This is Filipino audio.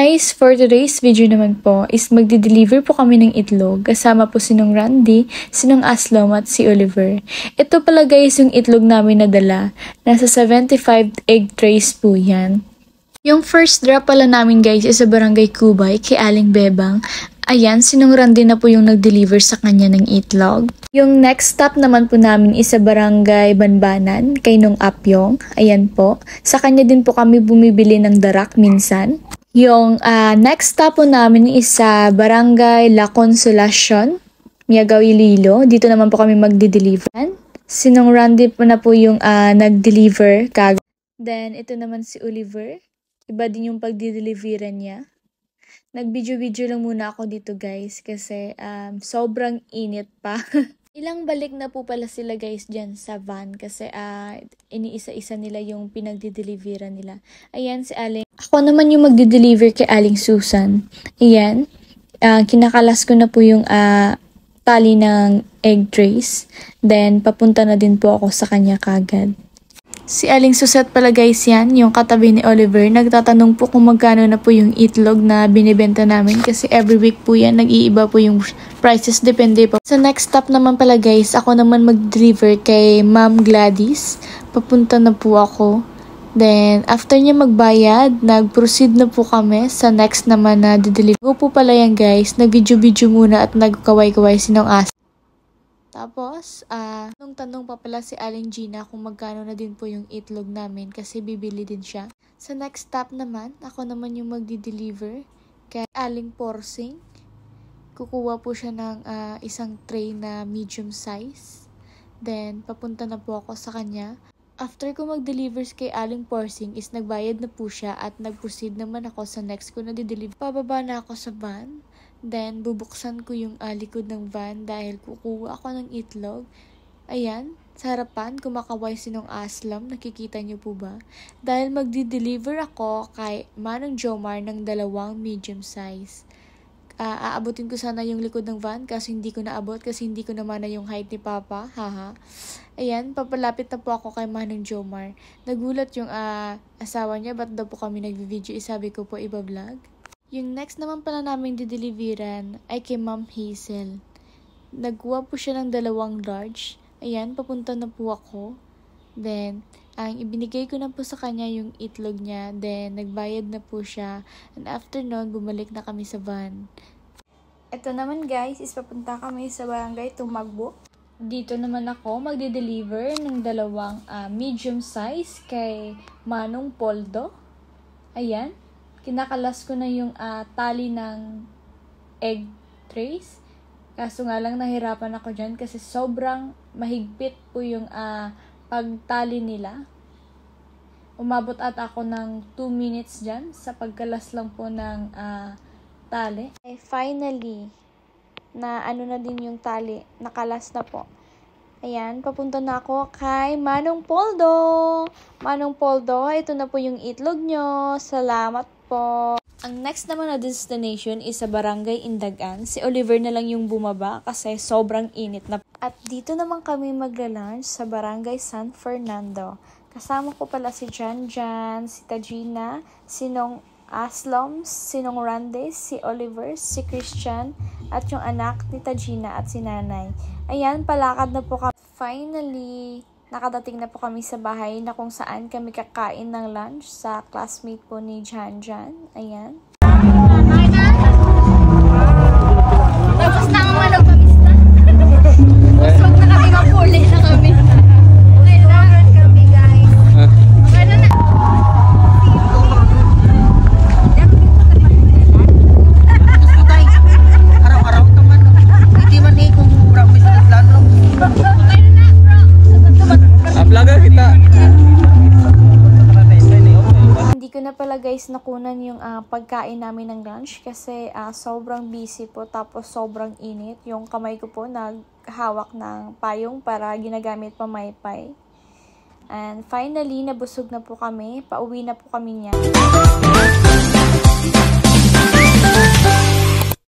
Guys, for today's video naman po is magdi-deliver po kami ng itlog kasama po sinong Randy, sinong Aslom at si Oliver. Ito pala guys yung itlog namin nadala. Nasa 75 egg trays po yan. Yung first drop pala namin guys is sa Barangay Kubay kay Aling Bebang. Ayan, sinong Randy na po yung nag-deliver sa kanya ng itlog. Yung next stop naman po namin is sa Barangay Banbanan kay Nong Apyong. Ayan po. Sa kanya din po kami bumibili ng darak minsan. Yung next stop po namin is sa Barangay La Consolacion, Miagaw, Iloilo. Dito naman po kami magdi-deliver. Sinong Randy po na po yung nag-deliver kagad. Then, ito naman si Oliver. Iba din yung pagdi-deliveran niya. Nag-video-video lang muna ako dito guys kasi sobrang init pa. Ilang balik na po pala sila guys dyan sa van kasi iniisa-isa nila yung pinagdi-deliveran nila. Ayan si Aling. Ako naman yung magdi-deliver kay Aling Susan. Ayan. Kinakalas ko na po yung tali ng egg trays. Then papunta na din po ako sa kanya kagad. Si Aling Suset pala guys yan, yung katabi ni Oliver. Nagtatanong po kung magkano na po yung itlog na binibenta namin kasi every week po yan, nag-iiba po yung prices, depende po. Sa next stop naman pala guys, ako naman mag-deliver kay Ma'am Gladys. Papunta na po ako. Then, after niya magbayad, nag-proceed na po kami sa next naman na deliver. Go po pala yan guys, nag-video-video muna at nagkaway-kaway sinong asa. Tapos, nung tanong pa pala si Aling Gina kung magkano na din po yung itlog namin kasi bibili din siya. Sa next stop naman, ako naman yung magdi-deliver kay Aling Porsing. Kukuha po siya ng isang tray na medium size. Then, papunta na po ako sa kanya. After ko mag-deliver kay Aling Porsing is nagbayad na po siya at nag-proceed naman ako sa next ko na di-deliver. Pababa na ako sa van. Then, bubuksan ko yung likod ng van dahil kukuha ako ng itlog. Ayan, sa harapan, kumakaway sinong Aslam. Nakikita niyo po ba? Dahil magdi-deliver ako kay Manong Jomar ng 2 medium size. Aabutin ko sana yung likod ng van kasi hindi ko naabot kasi hindi ko naman na yung height ni Papa. Haha. Ayan, papalapit na po ako kay Manong Jomar. Nagulat yung asawa niya, ba't daw po kami nag-video? Sabi ko po iba-vlog. Yung next naman pala namin dideliveran ay kay Ma'am Hazel. Nagkuha po siya ng 2 large. Ayan, papunta na po ako. Then, ang ibinigay ko na po sa kanya yung itlog niya. Then, nagbayad na po siya. And after nun, bumalik na kami sa van. Ito naman guys, is papunta kami sa Barangay Tumagbo. Dito naman ako magde-deliver ng 2 medium size kay Manong Poldo. Ayan. Kinakalas ko na yung tali ng egg trays. Kaso nga lang nahirapan ako dyan kasi sobrang mahigpit po yung pagtali nila. Umabot at ako ng 2 minutes dyan sa pagkalas lang po ng tali. Finally, na ano na din yung tali. Nakalas na po. Ayan, papunta na ako kay Manong Poldo. Manong Poldo, ito na po yung itlog nyo. Salamat po. Ang next naman na destination is sa Barangay Indagan. Si Oliver na lang yung bumaba kasi sobrang init na. At dito naman kami magla-lunch sa Barangay San Fernando. Kasama ko pala si Jan, si Tajina, sinong Aslom, sinong Randy, si Oliver, si Christian, at yung anak ni Tajina at si Nanay. Ayan, palakad na po kami. Finally, nakadating na po kami sa bahay na kung saan kami kakain ng lunch sa classmate po ni Jan. Ayan. Tapos na ang manok pamista. Busog na kami, mapuli na kami. Kailangan kami guys. Ano na? Araw-araw naman. Hindi man eh kung mura mo sa plano. Vlogger kita. Hindi ko na pala guys nakunan yung pagkain namin ng lunch kasi sobrang busy po tapos sobrang init. Yung kamay ko po naghawak ng payong para ginagamit pa maypay. And finally, nabusog na po kami. Pauwi na po kami niya.